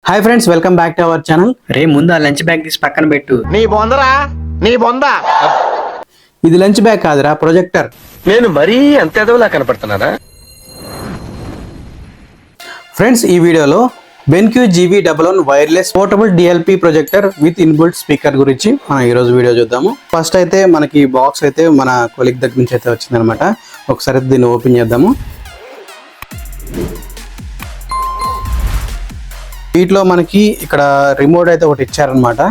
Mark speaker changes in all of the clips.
Speaker 1: Hi friends, welcome back to our channel.
Speaker 2: రే ముందు ఆ లంచ్ బ్యాగ్ తీసి పక్కన పెట్టు.
Speaker 3: నీ బొందరా నీ బొంద.
Speaker 1: ఇది లంచ్ బ్యాగ్ కాదురా, ప్రొజెక్టర్.
Speaker 3: నేను మరీ అంత ఎదవలా కనపడుతున్నానా?
Speaker 1: ఫ్రెండ్స్, ఈ వీడియోలో BenQ GB11 wireless portable DLP projector with inbuilt speaker గురించి మనం ఈరోజు వీడియో చూద్దాము. ఫస్ట్ అయితే మనకి బాక్స్ అయితే మన కొలీగ్ దగ్గర నుంచి అయితే వచ్చిందనమాట. ఒకసారి దీన్ని ఓపెన్ చేద్దాము. వీటిలో మనకి ఇక్కడ రిమోట్ అయితే ఒకటి ఇచ్చారనమాట.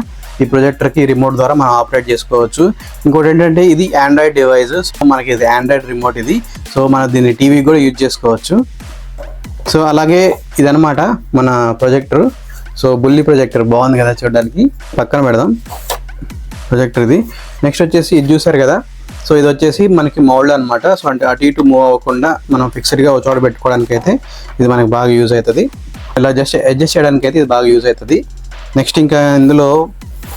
Speaker 1: ఈ ప్రొజెక్టర్కి రిమోట్ ద్వారా మనం ఆపరేట్ చేసుకోవచ్చు. ఇంకోటి ఏంటంటే ఇది ఆండ్రాయిడ్ డివైస్. సో మనకి ఇది ఆండ్రాయిడ్ రిమోట్ ఇది. సో మనం దీన్ని టీవీ కూడా యూజ్ చేసుకోవచ్చు. సో అలాగే ఇదనమాట మన ప్రొజెక్టర్. సో బుల్లి ప్రొజెక్టర్ బాగుంది కదా చూడడానికి. పక్కన పెడదాం ప్రొజెక్టర్ ఇది. నెక్స్ట్ వచ్చేసి ఇది చూసారు కదా. సో ఇది వచ్చేసి మనకి మౌల్డ్ అనమాట. సో అంటే అటు ఇటు మూవ్ అవ్వకుండా మనం ఫిక్స్డ్గా ఒక చోట పెట్టుకోవడానికి అయితే ఇది మనకి బాగా యూజ్ అవుతుంది. ఇలా జస్ట్ అడ్జస్ట్ చేయడానికి అయితే ఇది బాగా యూజ్ అవుతుంది. నెక్స్ట్ ఇంకా ఇందులో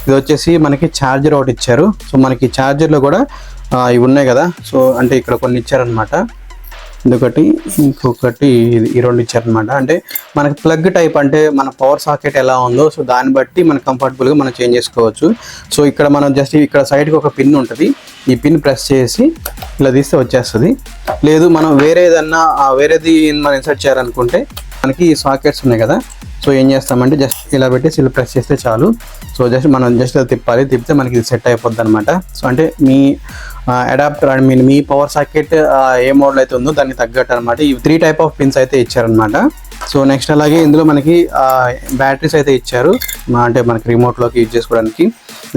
Speaker 1: ఇది వచ్చేసి మనకి ఛార్జర్ ఒకటి ఇచ్చారు. సో మనకి ఛార్జర్లో కూడా ఇవి ఉన్నాయి కదా. సో అంటే ఇక్కడ కొన్ని ఇచ్చారనమాట. ఇంకొకటి ఇంకొకటి ఈ రెండు ఇచ్చారనమాట. అంటే మనకి ప్లగ్ టైప్ అంటే మన పవర్ సాకెట్ ఎలా ఉందో సో దాన్ని బట్టి మనం కంఫర్టబుల్గా మనం చేంజ్ చేసుకోవచ్చు. సో ఇక్కడ మనం జస్ట్ ఇక్కడ సైడ్కి ఒక పిన్ ఉంటుంది. ఈ పిన్ ప్రెస్ చేసి ఇలా తీస్తే వచ్చేస్తుంది. లేదు మనం వేరేది మనం ఇన్సర్ట్ చేయాలనుకుంటే మనకి ఈ సాకెట్స్ ఉన్నాయి కదా. సో ఏం చేస్తామంటే జస్ట్ ఇలా పెట్టేసి ఇలా ప్రెస్ చేస్తే చాలు. సో మనం జస్ట్ తిప్పాలి. తిప్పితే మనకి ఇది సెట్ అయిపోద్ది అనమాట. సో అంటే మీ అడాప్టర్ మీ పవర్ సాకెట్ ఏ మోడల్ అయితే ఉందో దాన్ని తగ్గట్టు అనమాట. ఈ 3 టైప్ ఆఫ్ పిన్స్ అయితే ఇచ్చారనమాట. సో నెక్స్ట్ అలాగే ఇందులో మనకి బ్యాటరీస్ అయితే ఇచ్చారు. అంటే మనకి రిమోట్లోకి యూజ్ చేసుకోవడానికి.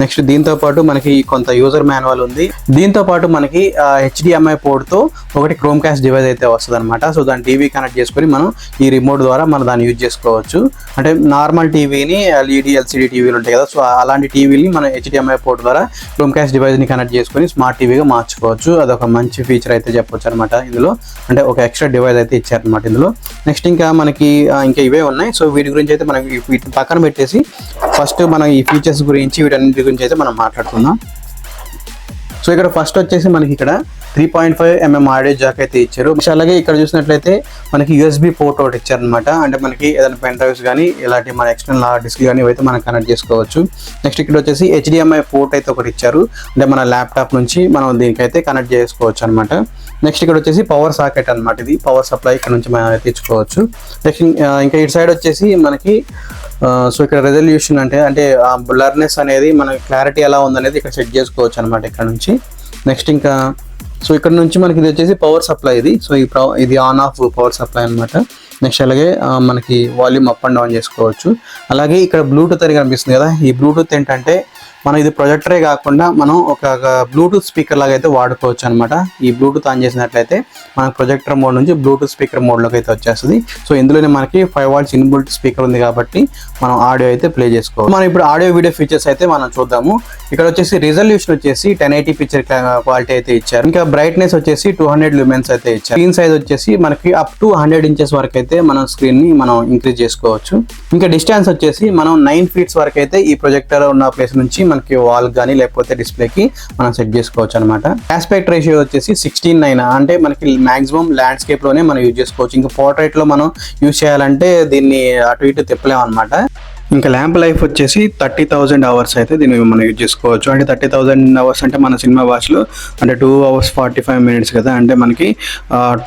Speaker 1: నెక్స్ట్ దీంతో పాటు మనకి కొంత యూజర్ మాన్యువల్ ఉంది. దీంతో పాటు మనకి HDMI పోర్ట్తో ఒకటి క్రోమ్కాస్ట్ డివైస్ అయితే వస్తుంది అనమాట. సో దాన్ని టీవీ కనెక్ట్ చేసుకొని మనం ఈ రిమోట్ ద్వారా మనం దాన్ని యూజ్ చేసుకోవచ్చు. అంటే నార్మల్ టీవీని LED LCD టీవీలు ఉంటాయి కదా. సో అలాంటి టీవీని మనం HDMI పోర్ట్ ద్వారా క్రోమ్కాస్ట్ డివైస్ని కనెక్ట్ చేసుకొని స్మార్ట్ టీవీగా మార్చుకోవచ్చు. అదొక మంచి ఫీచర్ అయితే చెప్పొచ్చు అనమాట ఇందులో. అంటే ఒక ఎక్స్ట్రా డివైస్ అయితే ఇచ్చారనమాట ఇందులో. నెక్స్ట్ ఇంకా ఇంకా ఇవే ఉన్నాయి. సో వీటి గురించి అయితే మనం వీటిని పక్కన పెట్టేసి ఫస్ట్ మనం ఈ ఫీచర్స్ గురించి వీటన్నిటి గురించి అయితే మనం మాట్లాడుకుందాం. సో ఇక్కడ ఫస్ట్ వచ్చేసి మనకి ఇక్కడ 3.5mm ఆడియో జాక్ అయితే ఇచ్చారు. అలాగే ఇక్కడ చూసినట్లయితే మనకి USB పోర్ట్ ఒకటి ఇచ్చారనమాట. అంటే మనకి ఏదైనా పెన్ డ్రైవ్స్ కానీ ఇలాంటి మన ఎక్స్టర్నల్ హార్డ్ డిస్క్ కానీ అయితే మనం కనెక్ట్ చేసుకోవచ్చు. నెక్స్ట్ ఇక్కడ వచ్చేసి HDMI పోర్ట్ అయితే ఒకటి ఇచ్చారు. అంటే మన ల్యాప్టాప్ నుంచి మనం దీనికైతే కనెక్ట్ చేసుకోవచ్చు అనమాట. నెక్స్ట్ ఇక్కడ వచ్చేసి పవర్ సాకెట్ అనమాట. ఇది పవర్ సప్లై ఇక్కడ నుంచి మనం తెచ్చుకోవచ్చు. నెక్స్ట్ ఇంకా ఇటు సైడ్ వచ్చేసి మనకి సో ఇక్కడ రెజల్యూషన్ అంటే బ్లర్నెస్ అనేది మన క్లారిటీ ఎలా ఉందనేది ఇక్కడ సెట్ చేసుకోవచ్చు అనమాట ఇక్కడ నుంచి. నెక్స్ట్ ఇంకా సో ఇక్కడ నుంచి మనకి ఇది వచ్చేసి పవర్ సప్లై ఇది. సో ఇది ఆన్ ఆఫ్ పవర్ సప్లై అనమాట. నెక్స్ట్ అలాగే మనకి వాల్యూమ్ అప్ అండ్ డౌన్ చేసుకోవచ్చు. అలాగే ఇక్కడ బ్లూటూత్ అని కనిపిస్తుంది కదా. ఈ బ్లూటూత్ ఏంటంటే మనం ఇది ప్రొజెక్టరే కాకుండా మనం ఒక బ్లూటూత్ స్పీకర్ లాగా అయితే వాడుకోవచ్చు అనమాట. ఈ బ్లూటూత్ ఆన్ చేసినట్లయితే మనకు ప్రొజెక్టర్ మోడ్ నుంచి బ్లూటూత్ స్పీకర్ మోడ్లోకి అయితే వచ్చేస్తుంది. సో ఇందులోనే మనకి 5 watts ఇన్బుల్ట్ స్పీకర్ ఉంది కాబట్టి మనం ఆడియో అయితే ప్లే చేసుకోవచ్చు. మనం ఇప్పుడు ఆడియో వీడియో ఫీచర్స్ అయితే మనం చూద్దాము. ఇక్కడ వచ్చేసి రిజల్యూషన్ వచ్చేసి 1080 పిక్చర్ క్వాలిటీ అయితే ఇచ్చారు. ఇంకా బ్రైట్నెస్ వచ్చేసి 200 lumens అయితే ఇచ్చారు. స్క్రీన్ సైజ్ వచ్చేసి మనకి అప్ టు 100 inches వరకు అయితే మనం స్క్రీన్ ని మనం ఇంక్రీజ్ చేసుకోవచ్చు. ఇంకా డిస్టెన్స్ వచ్చేసి మనం 9 feet వరకు అయితే ఈ ప్రొజెక్టర్ ఉన్న ప్లేస్ నుంచి మనకి వాల్ కానీ లేకపోతే డిస్ప్లేకి మనం సెట్ చేసుకోవచ్చు అనమాట. ఆస్పెక్ట్ రేషియో వచ్చేసి 16:9. అంటే మనకి మాక్సిమం ల్యాండ్స్కేప్ లోనే మనం యూజ్ చేసుకోవచ్చు. ఇంకా పోర్ట్రైట్ లో మనం యూజ్ చేయాలంటే దీన్ని అటు ఇటు తిప్పలేము అనమాట. ఇంకా ల్యాంప్ లైఫ్ వచ్చేసి 30,000 hours అయితే దీన్ని మనం యూజ్ చేసుకోవచ్చు. అంటే 30,000 hours అంటే మన సినిమా వాచ్లో అంటే 2 hours 45 minutes కదా. అంటే మనకి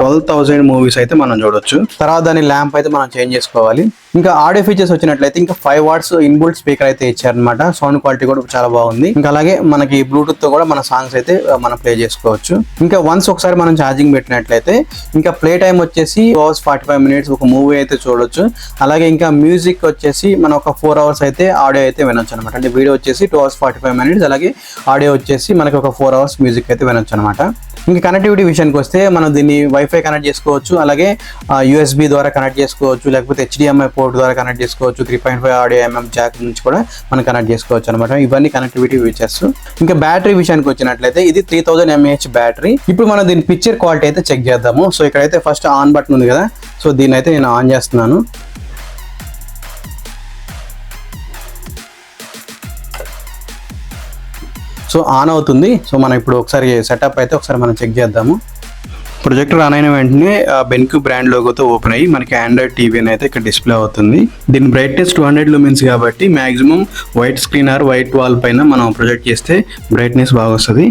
Speaker 1: 12,000 మూవీస్ అయితే మనం చూడొచ్చు. తర్వాత దాని ల్యాంప్ అయితే మనం చేంజ్ చేసుకోవాలి. ఇంకా ఆడియో ఫీచర్స్ వచ్చినట్లయితే ఇంకా 5 watts ఇన్బుల్ట్ స్పీకర్ అయితే ఇచ్చారనమాట. సౌండ్ క్వాలిటీ కూడా చాలా బాగుంది. ఇంకా అలాగే మనకి బ్లూటూత్ తో కూడా మన సాంగ్స్ అయితే మనం ప్లే చేసుకోవచ్చు. ఇంకా వన్స్ ఒకసారి మనం ఛార్జింగ్ పెట్టినట్లయితే ఇంకా ప్లే టైం వచ్చేసి 2 hours 45 minutes ఒక మూవీ అయితే చూడొచ్చు. అలాగే ఇంకా మ్యూజిక్ వచ్చేసి మనం ఒక 4 hours అయితే ఆడియో అయితే వినొచ్చు అనమాట. అంటే వీడియో వచ్చేసి 2 hours 45 minutes, అలాగే ఆడియో వచ్చేసి మనకి ఒక 4 hours మ్యూజిక్ అయితే వినొచ్చు అనమాట. ఇంకా కనెక్టివిటీ విషయానికి వస్తే మనం దీన్ని వైఫై కనెక్ట్ చేసుకోవచ్చు. అలాగే USB ద్వారా కనెక్ట్ చేసుకోవచ్చు. లేకపోతే HDMI పోర్ట్ ద్వారా కనెక్ట్ చేసుకోవచ్చు. 3.5 ఆడియో జాక్ నుంచి కూడా మనం కనెక్ట్ చేసుకోవచ్చు అనమాట. ఇవన్నీ కనెక్టివిటీ ఫీచర్స్. ఇంకా బ్యాటరీ విషయానికి వచ్చినట్లయితే ఇది 3000 mAh బ్యాటరీ. ఇప్పుడు మనం దీని పిక్చర్ క్వాలిటీ అయితే చెక్ చేద్దాము. సో ఇక్కడైతే ఫస్ట్ ఆన్ బటన్ ఉంది కదా. సో దీన్ని అయితే నేను ఆన్ చేస్తున్నాను. సో ఆన్ అవుతుంది. సో మనం ఇప్పుడు ఒకసారి సెటప్ అయితే ఒకసారి మనం చెక్ చేద్దాము. ప్రొజెక్టర్ ఆన్ అయిన వెంటనే బెన్క్యూ బ్రాండ్ లోగోతో ఓపెన్ అయ్యి మనకి ఆండ్రాయిడ్ టీవీ అని అయితే ఇక్కడ డిస్ప్లే అవుతుంది. దీని బ్రైట్నెస్ 200 లూమెన్స్ కాబట్టి maximum white screen or white wall పైన మనం ప్రొజెక్ట్ చేస్తే బ్రైట్నెస్ బాగా వస్తుంది.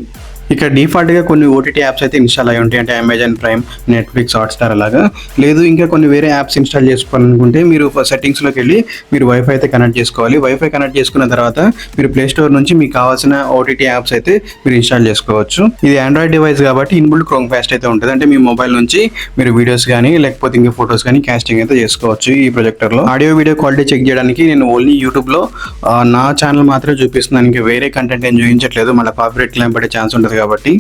Speaker 1: ఇక్కడ డిఫాల్ట్గా కొన్ని ఓటీటీ యాప్స్ అయితే ఇన్స్టాల్ అయి ఉంటాయి, అంటే అమెజాన్ ప్రైమ్, నెట్ఫ్లిక్స్, హాట్స్టార్ అలాగా. లేదు ఇంకా కొన్ని వేరే యాప్స్ ఇన్స్టాల్ చేసుకోవాలనుకుంటే మీరు సెట్టింగ్స్లోకి వెళ్ళి మీరు వైఫై అయితే కనెక్ట్ చేసుకోవాలి. వైఫై కనెక్ట్ చేసుకున్న తర్వాత మీరు ప్లే స్టోర్ నుంచి మీకు కావాల్సిన ఓటీటీ యాప్స్ అయితే మీరు ఇన్స్టాల్ చేసుకోవచ్చు. ఇది ఆండ్రాయిడ్ డివైస్ కాబట్టి ఇన్బుల్ట్ క్రోమ్కాస్ట్ అయితే ఉంటుంది, అంటే మీ మొబైల్ నుంచి మీరు వీడియోస్ కానీ లేకపోతే ఇంకా ఫొటోస్ కానీ కాస్టింగ్ అయితే చేసుకోవచ్చు. ఈ ప్రొజెక్టర్లో ఆడియో వీడియో క్వాలిటీ చెక్ చేయడానికి నేను ఓన్లీ యూట్యూబ్లో నా ఛానల్ మాత్రమే చూపిస్తున్నాను, ఇంకా వేరే కంటెంట్ ఏం చూపించట్లేదు, మళ్ళీ కాపీరైట్ క్లెయిమ్ పడే ఛాన్స్ ఉంటుంది కాబట్టి.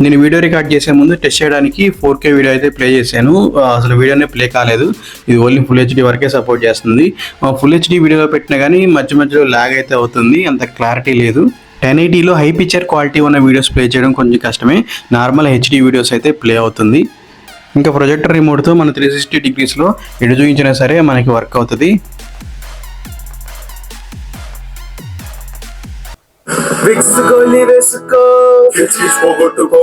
Speaker 1: నేను వీడియో రికార్డ్ చేసే ముందు టెస్ట్ చేయడానికి 4K వీడియో అయితే ప్లే చేశాను. అసలు వీడియోనే ప్లే కాలేదు, ఇది ఓన్లీ ఫుల్ హెచ్డీ వరకే సపోర్ట్ చేస్తుంది. ఫుల్ హెచ్డీ వీడియోలో పెట్టినా కానీ మధ్య మధ్యలో ల్యాగ్ అయితే అవుతుంది, అంత క్లారిటీ లేదు. 1080లో హై పిక్చర్ క్వాలిటీ ఉన్న వీడియోస్ ప్లే చేయడం కొంచెం కష్టమే, నార్మల్ హెచ్డీ వీడియోస్ అయితే ప్లే అవుతుంది. ఇంకా ప్రొజెక్టర్ రిమోట్తో మన 360 డిగ్రీస్లో ఎటు చూపించినా సరే మనకి వర్క్ అవుతుంది.
Speaker 4: విక్స్ గోలీ వేసుకో, పోగొట్టుకో,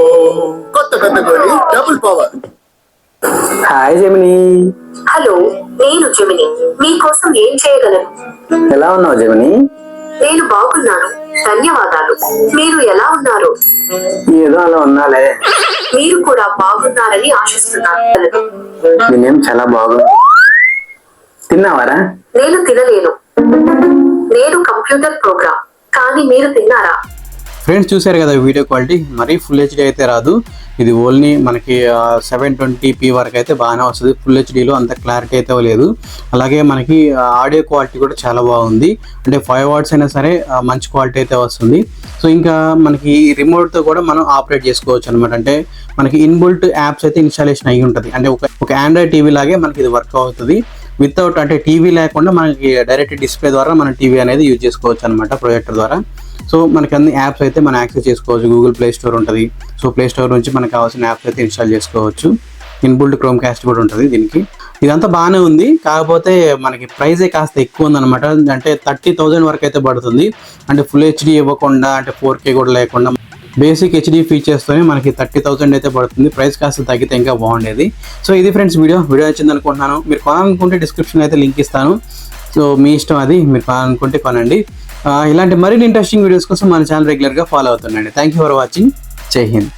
Speaker 4: కొత్త పెద్ద గోలీ double power.
Speaker 2: Hi Gemini.
Speaker 5: Hello, నేను జెమిని. మీకోసం ఏం చేయగలను?
Speaker 2: ఎలా ఉన్నావు జెమిని?
Speaker 5: నేను బాగున్నాను, ధన్యవాదాలు. మీరు ఎలా ఉన్నారు?
Speaker 2: ఏదో అలా ఉన్నాలే.
Speaker 5: మీరు కూడా బాగున్నారని ఆశిస్తున్నాను.
Speaker 2: నేనేం చాలా బాగుంది. తిన్నావారా?
Speaker 5: నేను తినలేను, నేను కంప్యూటర్ ప్రోగ్రామ్. కానీ మీరు తిన్నారా?
Speaker 1: ఫ్రెండ్స్ చూసారు కదా వీడియో క్వాలిటీ, మరీ ఫుల్ హెచ్డీ అయితే రాదు, ఇది ఓన్లీ మనకి 720p వరకు అయితే బాగానే వస్తుంది. ఫుల్ హెచ్డీలో అంత క్లారిటీ అయితే లేదు. అలాగే మనకి ఆడియో క్వాలిటీ కూడా చాలా బాగుంది, అంటే 5 వాట్స్ అయినా సరే మంచి క్వాలిటీ అయితే వస్తుంది. సో ఇంకా మనకి రిమోట్తో కూడా మనం ఆపరేట్ చేసుకోవచ్చు అనమాట, అంటే మనకి ఇన్బుల్ట్ యాప్స్ అయితే ఇన్స్టాలేషన్ అయ్యి ఉంటుంది, అంటే ఒక ఆండ్రాయిడ్ టీవీ లాగే మనకి ఇది వర్క్ అవుతుంది. వితౌట్ అంటే టీవీ లేకుండా మనకి డైరెక్ట్ డిస్ప్లే ద్వారా మన టీవీ అనేది యూజ్ చేసుకోవచ్చు అనమాట ప్రొజెక్టర్ ద్వారా. సో మనకి అన్ని యాప్స్ అయితే మనం యాక్సెస్ చేసుకోవచ్చు. గూగుల్ ప్లే స్టోర్ ఉంటుంది, సో ప్లే స్టోర్ నుంచి మనకు కావాల్సిన యాప్స్ అయితే ఇన్స్టాల్ చేసుకోవచ్చు. ఇన్బుల్ట్ క్రోమ్కాస్ట్ కూడా ఉంటుంది దీనికి. ఇదంతా బాగానే ఉంది, కాకపోతే మనకి ప్రైజే కాస్త ఎక్కువ ఉందన్నమాట, అంటే 30,000 వరకు అయితే పడుతుంది. అంటే ఫుల్ హెచ్డీ ఇవ్వకుండా, అంటే 4K కూడా లేకుండా బేసిక్ హెచ్డీ ఫీచర్స్తోనే మనకి 30,000 అయితే పడుతుంది. ప్రైస్ కాస్త తగ్గితే ఇంకా బాగుండేది. సో ఇది ఫ్రెండ్స్ వీడియో నచ్చింది అనుకుంటున్నాను. మీరు కొనాలనుకుంటే డిస్క్రిప్షన్ అయితే లింక్ ఇస్తాను, సో మీ ఇష్టం, అది మీరు కొనాలనుకుంటే కొనండి. ఇలాంటి మరిన్ని ఇంట్రెస్టింగ్ వీడియోస్ కోసం మన ఛానల్ రెగ్యులర్గా ఫాలో అవుతుండండి. Thank you for watching. Jai Hind.